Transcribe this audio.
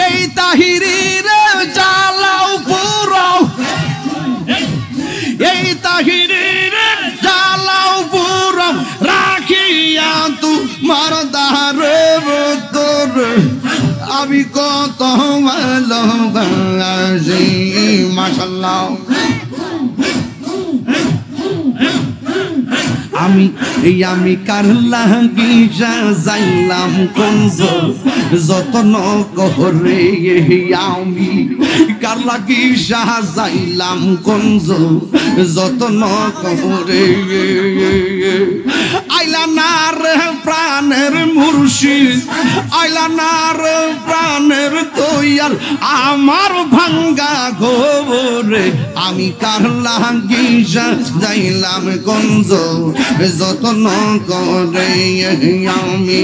এই তাহিরির জ্বালাও পুরাও, এই তাহিরির জ্বালাও পুরাও, রাখিয়া তোমার দারের তোরে আমি কত ভালোবাসি। মাশাআল্লাহ। আমি কার লাগিয়া যাইলাম কুঞ্জ যতন করে, আমি কার লাগিয়া যাইলাম কুঞ্জ যতন করে। আইলা না রে প্রাণের মুর্শিদ, আইলা না রে প্রাণের দয়াল, আমার ভাঙ্গা গোবরে আমি কার লাগিয়া যাইলাম কুঞ্জ যতন করে। আমি